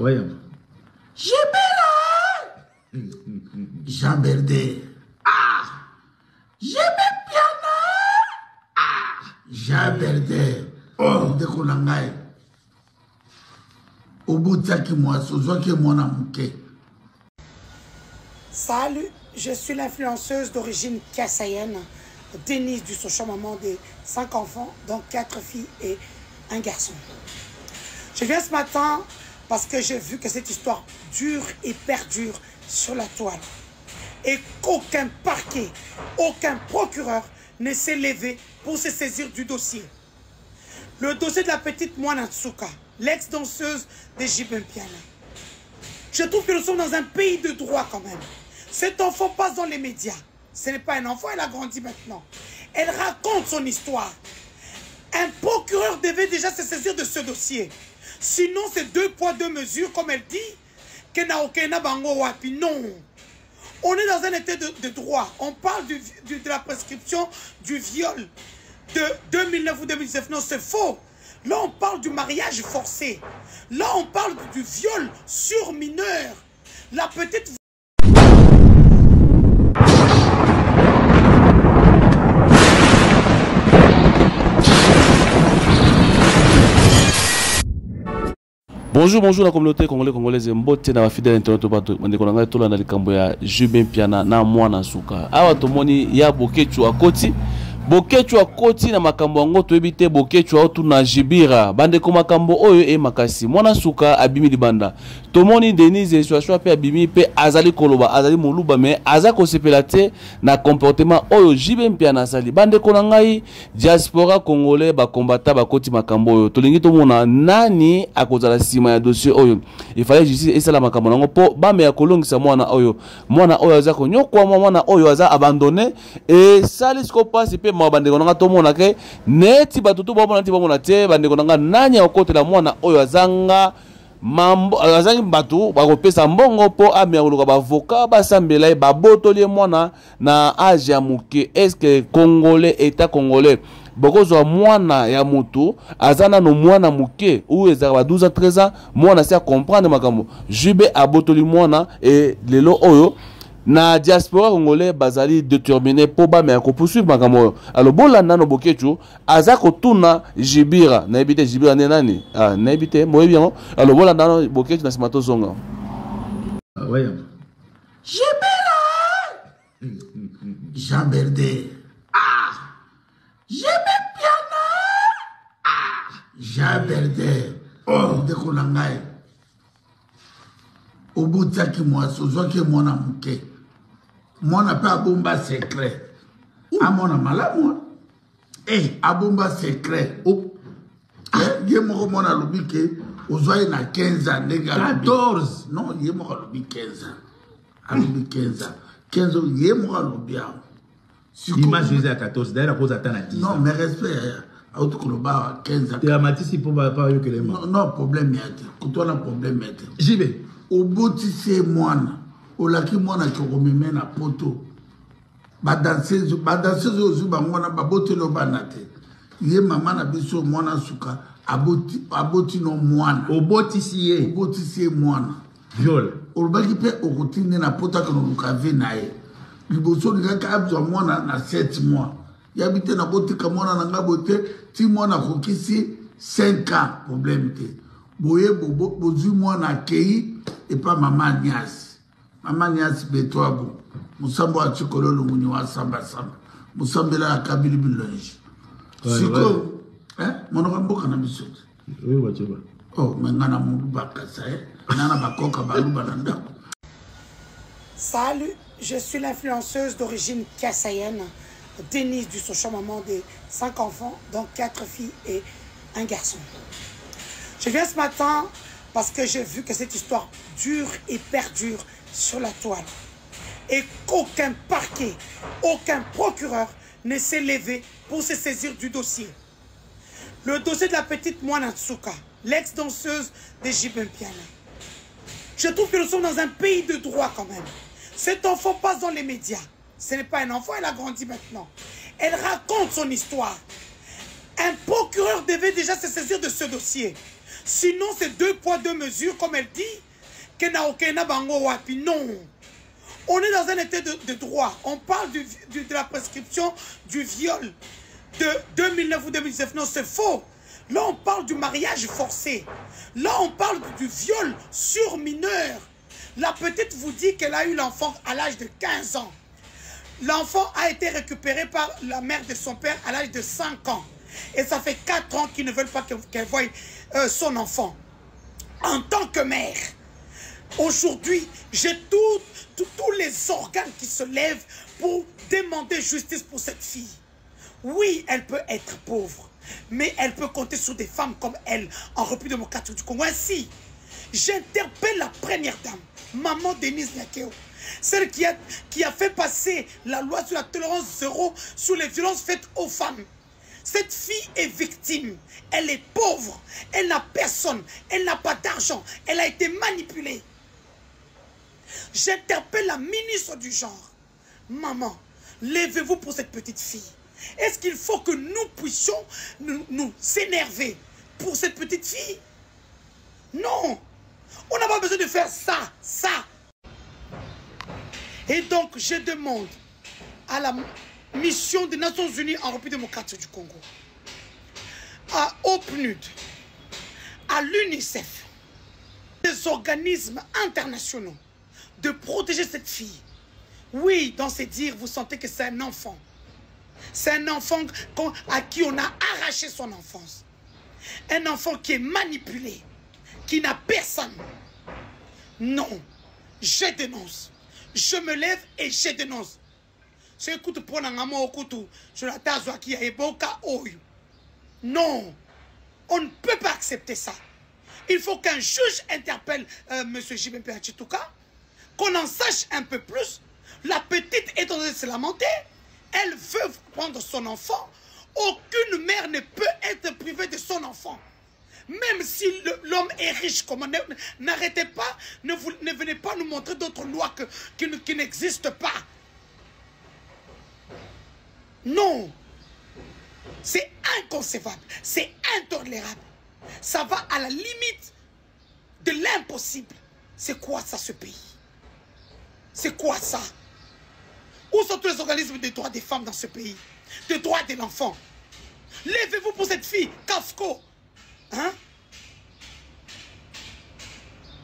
Oui. Jibera Jean Berdé. Ah. Piana. Ah. Jean Berdé. Oh, de Kolangai. Au bout de ça qui moi, qui moi n'a manqué. Salut, je suis l'influenceuse d'origine kassaïenne, Denise du Sochaux, maman de 5 enfants, dont 4 filles et un garçon. Je viens ce matin parce que j'ai vu que cette histoire dure et perdure sur la toile. Et qu'aucun parquet, aucun procureur ne s'est levé pour se saisir du dossier. Le dossier de la petite Mwana Nsuka, l'ex-danseuse de JB Mpiana. Je trouve que nous sommes dans un pays de droit quand même. Cet enfant passe dans les médias. Ce n'est pas un enfant, elle a grandi maintenant. Elle raconte son histoire. Un procureur devait déjà se saisir de ce dossier. Sinon, c'est 2 poids 2 mesures, comme elle dit, que n'a aucun bango wapi. Non. On est dans un état de droit. On parle de la prescription du viol de 2009 ou 2019. Non, c'est faux. Là, on parle du mariage forcé. Là, on parle du viol sur mineur. La petite... Bonjour la communauté congolaise mbote na fidèle internet bato ndeko nanga tola na likambo ya JB Mpiana na Mwana Nsuka. Awa tomoni ya Bokechu akoti. Bokechu akoti na makambo yango toyebi te Bokechu autu na Jibira. Bande ko makambo oyo e makasi. Mwana Nsuka abimi libanda. Tomoni Denise Swashwa pe abimi pe azali koloba, azali moluba me aza ko sepela te na comportement oyo JB Mpiana sali. Bande ko ngai diaspora congolais ba kombata ba koti makambo oyo. Tolingi tomona nani akozala sima ya dossier oyo. Il fallait justice esala makambo nango po bambe ya kolongisa mwana oyo. Mwana oyo aza ko nyokwa mwana oyo aza abandonné et sali sko passe pe mabandeko nanga tomona ke neti batutu bomona ti bomona te bandeko nanga nanya okotela mwana oyo azanga mambo azangi batu bakopesa mbongo po amia koluka bavoka basambela babotoli mwana na age ya muke. Est-ce que congolais état congolais bokozwa mwana ya mutu azana no mwana muke ou ezaka ba 12 ans 13 ans mwana si a comprendre makambo JB abotoli mwana et lelo oyo na diaspora congolais bazali déterminé pour ba me ko poursuivre makambo. Alors bolanda no Bokechu azako tuna Jibira na ebite Jibira ne nani na ebite moyebi yango. Alors bolanda no Bokechu na simato zonga. Oui. Jibira Jean Berdé. Ah. JB Piana. Ah. Jean Berdé. Oh, de Kolangai. Au bout de ça qui moi, qui moi n'a manqué. Moi n'a pas bomba secret. Ah, moi n'a mal à moi. Eh, à bomba secret. Oh. Il y a mon lobby qui aujourd'hui n'a 15 ans. 14. Non, il y a mon lobby 15 ans. À lobby 15 ans. 15 ans, il y a mon lobby. Image je à 14. D'ailleurs, la cause attend à 10 ans. Non, mais respect. Autokoloba 15 ans. Tu as matissé pour pas que les mains. Non, problème. Quand on a problème. JB. Au bout de ces mois, au laki mwana qui remet na poto, badanseuse ozu bangwana babote lo banate. Ye mama na biso mwana Nsuka aboti no mwana. Oboti siye mwana. Viol. Olbaki pe okotine na pota kono lukave nae. Liboso ngaka abzo mwana na 7 mois. Yabite na botika mwana na ngabote ti mwana kokisi 5 ans problème te. Boye bozu mwana kei et pas maman Nias. Maman Nias Betoabo. Musambo a chikolo lumuni wa samba. Musambela a kabili bilonji. Siko, monokamboka na bisoti. Oui, wacheba. Oh, mengana mundu bakasa, nana bakoka baluba nanda. Salut, je suis l'influenceuse d'origine kassaïenne, Denise du Sochaux, maman de 5 enfants, dont 4 filles et un garçon. Je viens ce matin parce que j'ai vu que cette histoire dure et perdure sur la toile. Et qu'aucun parquet, aucun procureur ne s'est levé pour se saisir du dossier. Le dossier de la petite Mwana Nsuka, l'ex-danseuse de JB Mpiana. Je trouve que nous sommes dans un pays de droit quand même. Cet enfant passe dans les médias. Ce n'est pas un enfant, elle a grandi maintenant. Elle raconte son histoire. Un procureur devait déjà se saisir de ce dossier. Sinon, c'est 2 poids, 2 mesures, comme elle dit, que na okena bango wapi. Non. On est dans un état de droit. On parle de la prescription du viol de 2009 ou 2019. Non, c'est faux. Là, on parle du mariage forcé. Là, on parle du viol sur mineur. La petite vous dit qu'elle a eu l'enfant à l'âge de 15 ans. L'enfant a été récupéré par la mère de son père à l'âge de 5 ans. Et ça fait 4 ans qu'ils ne veulent pas qu'elle voie son enfant. En tant que mère, aujourd'hui, j'ai tous les organes qui se lèvent pour demander justice pour cette fille. Oui, elle peut être pauvre, mais elle peut compter sur des femmes comme elle en République démocratique du Congo. Ainsi, j'interpelle la première dame, maman Denise Nyakeo, celle qui a fait passer la loi sur la tolérance zéro sur les violences faites aux femmes. Cette fille est victime, elle est pauvre, elle n'a personne, elle n'a pas d'argent, elle a été manipulée. J'interpelle la ministre du genre. Maman, levez-vous pour cette petite fille. Est-ce qu'il faut que nous puissions nous s'énerver pour cette petite fille? Non. On n'a pas besoin de faire ça. Et donc, je demande à la mission des Nations Unies en République démocratique du Congo, au PNUD, à l'UNICEF, des organismes internationaux, de protéger cette fille. Oui, dans ces dires, vous sentez que c'est un enfant. C'est un enfant à qui on a arraché son enfance. Un enfant qui est manipulé, qui n'a personne. Non, je dénonce. Je me lève et je dénonce. Non, on ne peut pas accepter ça. Il faut qu'un juge interpelle M. JB Chitouka, qu'on en sache un peu plus. La petite est en train de se lamenter. Elle veut prendre son enfant. Aucune mère ne peut être privée de son enfant. Même si l'homme est riche, comment n'arrêtez pas, ne venez pas nous montrer d'autres lois qui n'existent pas. Non, c'est inconcevable, c'est intolérable. Ça va à la limite de l'impossible. C'est quoi ça, ce pays? C'est quoi ça? Où sont tous les organismes des droits des femmes dans ce pays? Des droits de l'enfant? Levez-vous pour cette fille, Kafko. Hein?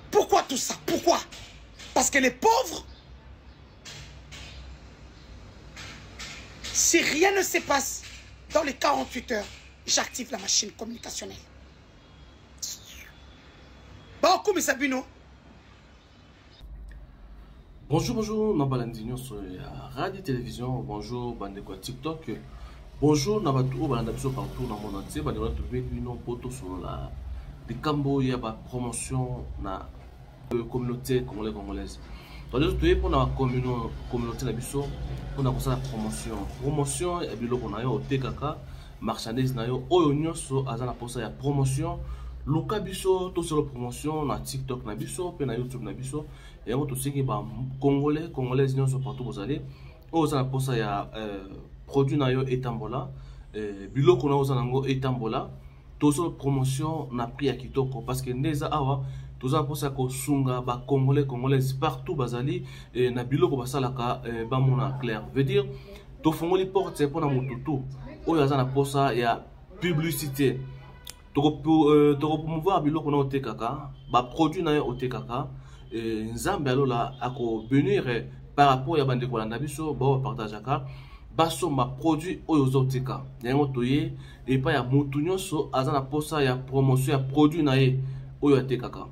Pourquoi tout ça? Pourquoi? Parce qu'elle est pauvre? Si rien ne se passe dans les 48 heures, j'active la machine communicationnelle. Bonjour, Sabino. Bonjour, Nabalandinho sur Radio Télévision. Bonjour, Bandeko TikTok. Bonjour, Nabatou, Balandabiso partout dans le monde entier. Bandeko trouver une photo sur la de Cambo, il y a une promotion na communauté congolaise. Donc, tu es pour la communauté Nabiso, pour la promotion. Promotion, et bien, on a eu au TKK, marchandise, na yo, oyo so, azana pour ça, il y a promotion. Luka biso, tout sur la promotion, na TikTok na biso, puis na YouTube na biso. Et on tout ce qui est congolais, ils sont partout vous allez. Ozana pour ça, il y a produit na yo etambola, biloko na ozana ngo etambola. Tout sur la promotion na prix à kitoko parce que neza awa tout ça pour ça ko sunga ba congolaises partout bazali et na biloko basalaka ba mona clair. Veut dire to fongoli porte pour na mututu. Oyo azana pour ça il y a publicité. Pour promouvoir biloko na otekaka ba produit na yo otekaka nzambe alola ako venir par rapport ya bande ko landa biso ba partageaka baso ma produit oyo zoteka yango toye et pas ya mutu nyonso azana posa ya promotion ya produit na ye oyo atekaka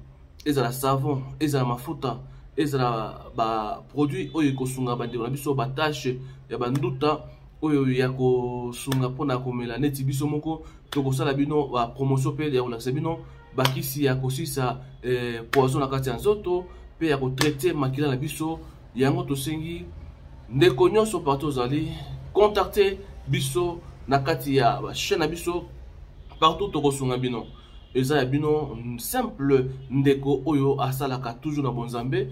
ezala savon ezala mafuta ezala ba produit oyo kosunga bande ko na biso ba tâche ya banduta oyo ya kosunga pona komela neti biso moko tokosala bino ba promotion pe ya kolakisa bino bakisi ya kosisa poison na kati ya nzoto pe ya kotraiter makila na biso yango tosengi ndeko nyonso partout ozali contacter biso na kati ya chaîne na biso partout tokosunga bino eza ya bino simple ndeko oyo asalaka toujours na bonzambe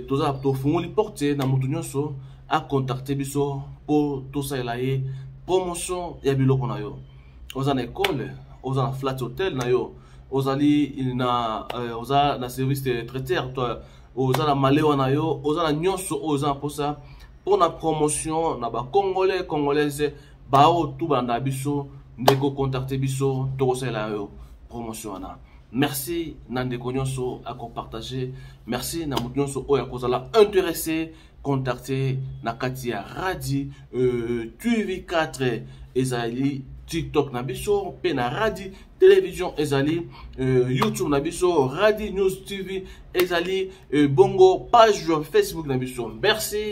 toza tofungoli porte na mutu nyonso a contacter biso pour tosalela ye promotion ya biloko na yo oza na école oza na flat hotel na yo ozali na oza na service de traiteur toi oza na malewa na yo oza na nyonso oza posa pour la promotion na ba congolais congolaises ba o tout banda biso ndeko contacter biso to la yo promotion na merci na ndeko nyonso à partager merci na mutu nyonso oya kozala intéressé contacter na katia radi TV4 ezali TikTok na biso pe na radi télévision ezali YouTube na biso radi news TV ezali bongo page Facebook na biso merci.